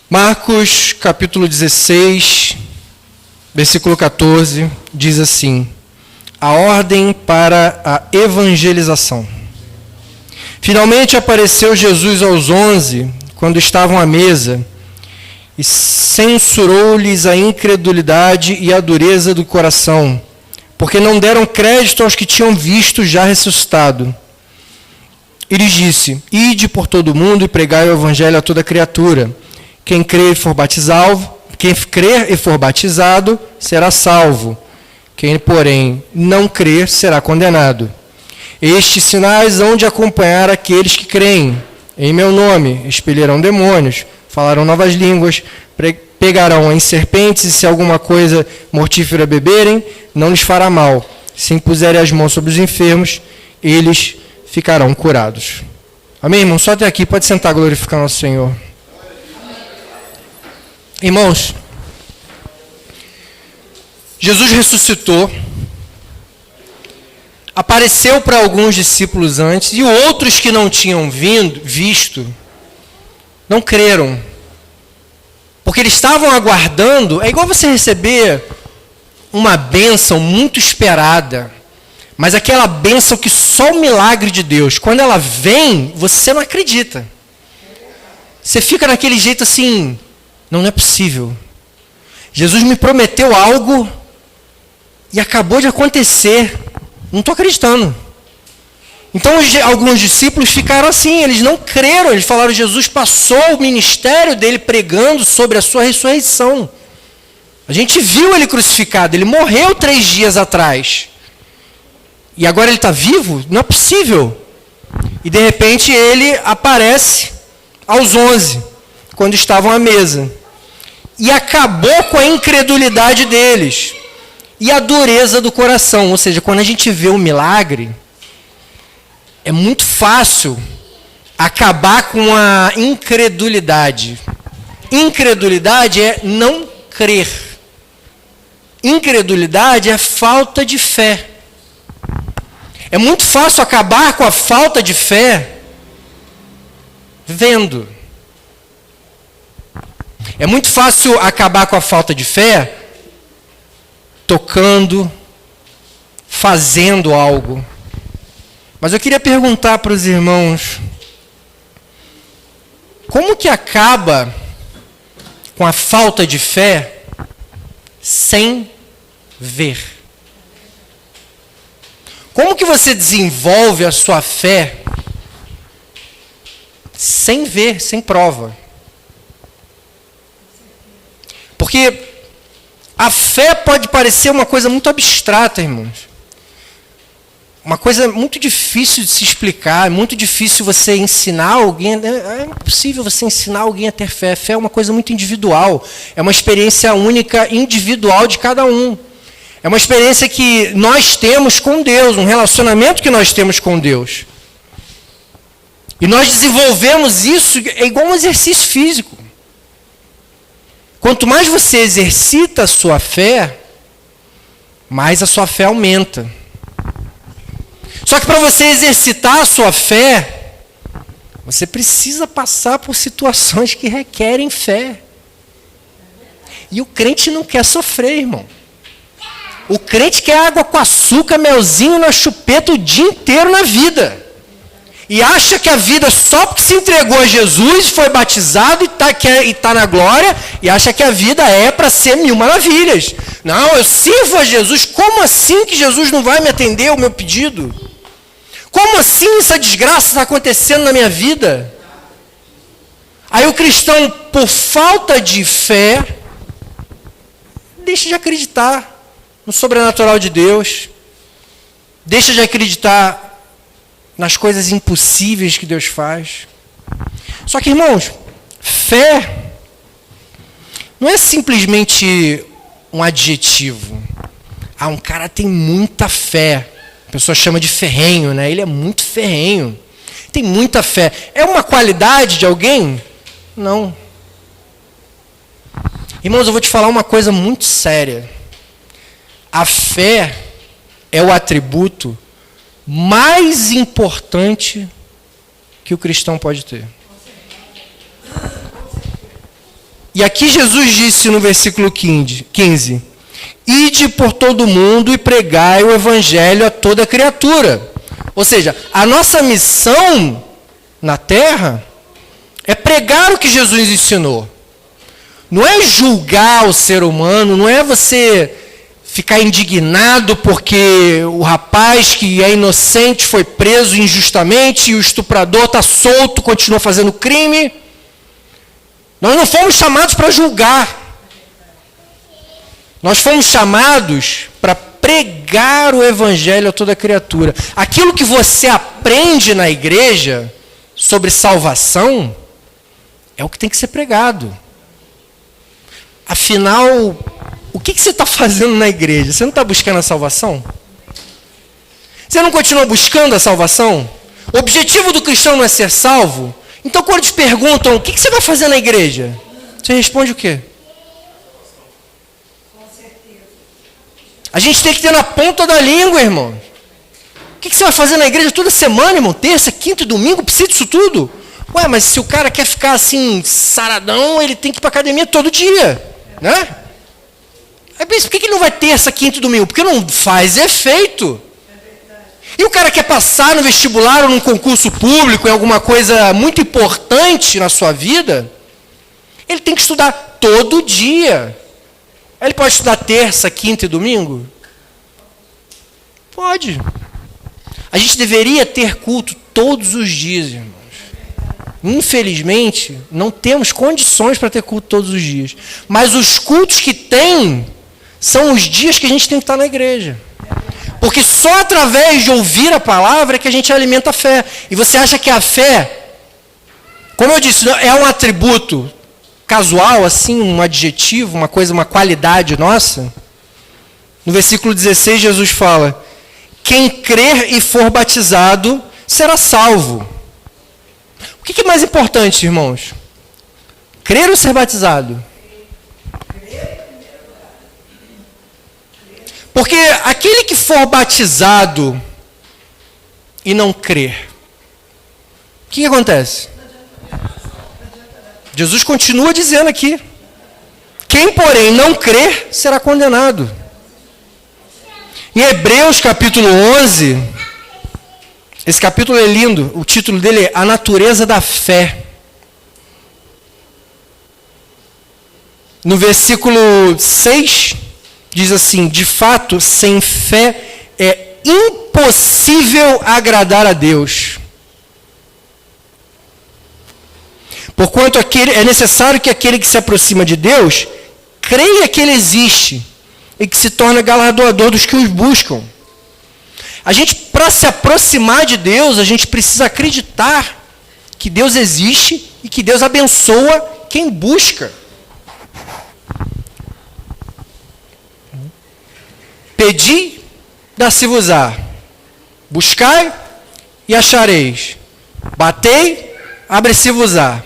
Marcos, capítulo 16, versículo 14, diz assim: a ordem para a evangelização. Finalmente apareceu Jesus aos 11, quando estavam à mesa, e censurou-lhes a incredulidade e a dureza do coração, porque não deram crédito aos que tinham visto já ressuscitado. E lhes disse: ide por todo o mundo e pregai o evangelho a toda criatura. Quem crer e for batizado será salvo. Quem, porém, não crer será condenado. Estes sinais hão de acompanhar aqueles que creem. Em meu nome expelirão demônios, falarão novas línguas, pegarão em serpentes, e se alguma coisa mortífera beberem, não lhes fará mal. Se impuserem as mãos sobre os enfermos, eles ficarão curados. Amém, irmão? Só até aqui. Pode sentar, glorificar nosso Senhor. Irmãos, Jesus ressuscitou, apareceu para alguns discípulos antes, e outros que não tinham visto, não creram. Porque eles estavam aguardando. É igual você receber uma bênção muito esperada, mas aquela bênção que só o milagre de Deus, quando ela vem, você não acredita. Você fica naquele jeito assim: não é possível. Jesus me prometeu algo e acabou de acontecer. Não estou acreditando. Então alguns discípulos ficaram assim, eles não creram. Eles falaram: Jesus passou o ministério dele pregando sobre a sua ressurreição. A gente viu ele crucificado, ele morreu 3 dias atrás. E agora ele está vivo? Não é possível. E de repente ele aparece aos 11, quando estavam à mesa. E acabou com a incredulidade deles. E a dureza do coração. Ou seja, quando a gente vê o milagre, é muito fácil acabar com a incredulidade. Incredulidade é não crer. Incredulidade é falta de fé. É muito fácil acabar com a falta de fé vendo. É muito fácil acabar com a falta de fé tocando, fazendo algo. Mas eu queria perguntar para os irmãos: como que acaba com a falta de fé sem ver? Como que você desenvolve a sua fé sem ver, sem prova? Porque a fé pode parecer uma coisa muito abstrata, irmãos. Uma coisa muito difícil de se explicar, é muito difícil você ensinar alguém. É impossível você ensinar alguém a ter fé. Fé é uma coisa muito individual. É uma experiência única, individual de cada um. É uma experiência que nós temos com Deus, um relacionamento que nós temos com Deus. E nós desenvolvemos isso, é igual um exercício físico. Quanto mais você exercita a sua fé, mais a sua fé aumenta. Só que para você exercitar a sua fé, você precisa passar por situações que requerem fé. E o crente não quer sofrer, irmão. O crente quer água com açúcar, melzinho na chupeta o dia inteiro na vida. E acha que a vida só porque se entregou a Jesus, foi batizado e está na glória, e acha que a vida é para ser 1000 maravilhas. Não, eu sirvo a Jesus. Como assim que Jesus não vai me atender ao meu pedido? Como assim essa desgraça está acontecendo na minha vida? Aí o cristão, por falta de fé, deixa de acreditar no sobrenatural de Deus, deixa de acreditar nas coisas impossíveis que Deus faz. Só que, irmãos, fé não é simplesmente um adjetivo. Ah, um cara tem muita fé. A pessoa chama de ferrenho, né? Ele é muito ferrenho. Tem muita fé. É uma qualidade de alguém? Não. Irmãos, eu vou te falar uma coisa muito séria. A fé é o atributo mais importante que o cristão pode ter. E aqui Jesus disse no versículo 15: ide por todo mundo e pregai o evangelho a toda criatura. Ou seja, a nossa missão na terra é pregar o que Jesus ensinou. Não é julgar o ser humano, não é você ficar indignado porque o rapaz que é inocente foi preso injustamente e o estuprador está solto, continua fazendo crime. Nós não fomos chamados para julgar. Nós fomos chamados para pregar o evangelho a toda criatura. Aquilo que você aprende na igreja sobre salvação é o que tem que ser pregado. Afinal, o que você está fazendo na igreja? Você não está buscando a salvação? Você não continua buscando a salvação? O objetivo do cristão não é ser salvo? Então, quando te perguntam o que você vai fazer na igreja, você responde o quê? A gente tem que ter na ponta da língua, irmão. O que você vai fazer na igreja toda semana, irmão? Terça, quinta e domingo? Precisa disso tudo? Ué, mas se o cara quer ficar assim, saradão, ele tem que ir para academia todo dia, né? Aí pensa, por que ele não vai terça, quinta e domingo? Porque não faz efeito. E o cara quer passar no vestibular ou num concurso público, em alguma coisa muito importante na sua vida, ele tem que estudar todo dia. Ele pode estudar terça, quinta e domingo? Pode. A gente deveria ter culto todos os dias, irmãos. Infelizmente, não temos condições para ter culto todos os dias. Mas os cultos que tem são os dias que a gente tem que estar na igreja. Porque só através de ouvir a palavra é que a gente alimenta a fé. E você acha que a fé, como eu disse, é um atributo casual, assim, um adjetivo, uma coisa, uma qualidade nossa? No versículo 16, Jesus fala: quem crer e for batizado será salvo. O que é mais importante, irmãos? Crer ou ser batizado? Porque aquele que for batizado e não crer, o que acontece? Jesus continua dizendo aqui: quem, porém, não crer, será condenado. Em Hebreus capítulo 11, esse capítulo é lindo, o título dele é A Natureza da Fé. No versículo 6, diz assim: de fato, sem fé é impossível agradar a Deus. Porquanto é necessário que aquele que se aproxima de Deus creia que Ele existe e que se torna galardoador dos que os buscam. A gente, para se aproximar de Deus, a gente precisa acreditar que Deus existe e que Deus abençoa quem busca. Pedi, dá-se-vos-á. Buscai e achareis. Batei, abre-se-vos-á.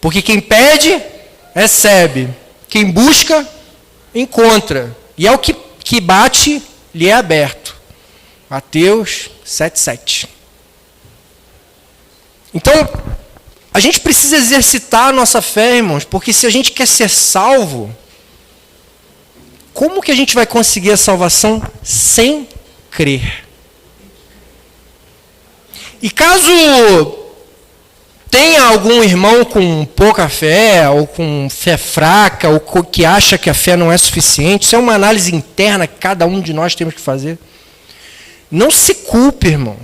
Porque quem pede, recebe. Quem busca, encontra. E é o que bate, lhe é aberto. Mateus 7,7. Então, a gente precisa exercitar a nossa fé, irmãos, porque se a gente quer ser salvo, como que a gente vai conseguir a salvação sem crer? E caso tenha algum irmão com pouca fé, ou com fé fraca, ou que acha que a fé não é suficiente, isso é uma análise interna que cada um de nós temos que fazer. Não se culpe, irmão.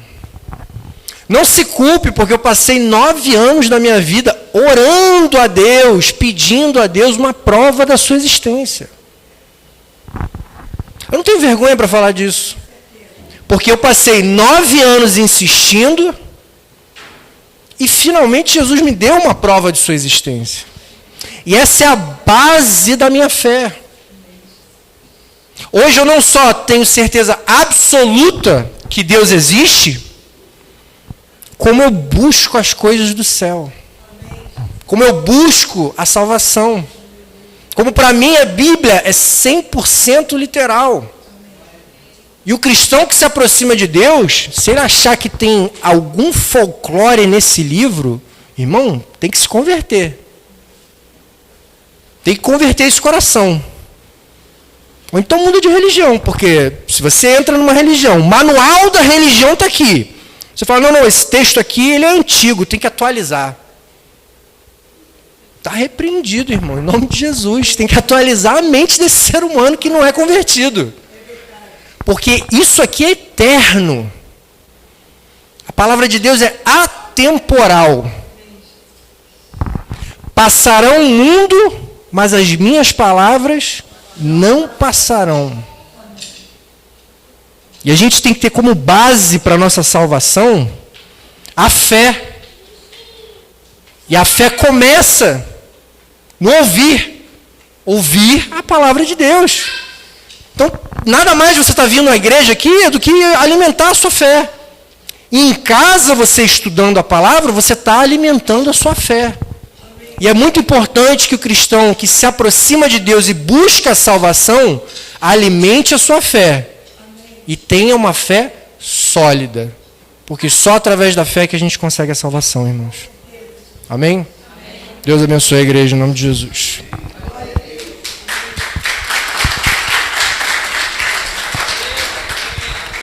Não se culpe, porque eu passei 9 anos da minha vida orando a Deus, pedindo a Deus uma prova da sua existência. Eu não tenho vergonha para falar disso. Porque eu passei 9 anos insistindo e finalmente Jesus me deu uma prova de sua existência. E essa é a base da minha fé. Hoje eu não só tenho certeza absoluta que Deus existe, como eu busco as coisas do céu. Como eu busco a salvação. Como para mim a Bíblia é 100% literal. E o cristão que se aproxima de Deus, se ele achar que tem algum folclore nesse livro, irmão, tem que se converter. Tem que converter esse coração. Ou então muda de religião, porque se você entra numa religião, o manual da religião está aqui. Você fala, não, esse texto aqui ele é antigo, tem que atualizar. Está repreendido, irmão, em nome de Jesus. Tem que atualizar a mente desse ser humano que não é convertido. Porque isso aqui é eterno. A palavra de Deus é atemporal. Passarão o mundo, mas as minhas palavras não passarão. E a gente tem que ter como base para a nossa salvação a fé. E a fé começa no ouvir. Ouvir a palavra de Deus. Então, nada mais você está vindo à igreja aqui do que alimentar a sua fé. E em casa, você estudando a palavra, você está alimentando a sua fé. E é muito importante que o cristão que se aproxima de Deus e busca a salvação, alimente a sua fé. E tenha uma fé sólida. Porque só através da fé que a gente consegue a salvação, irmãos. Amém? Deus abençoe a igreja em nome de Jesus.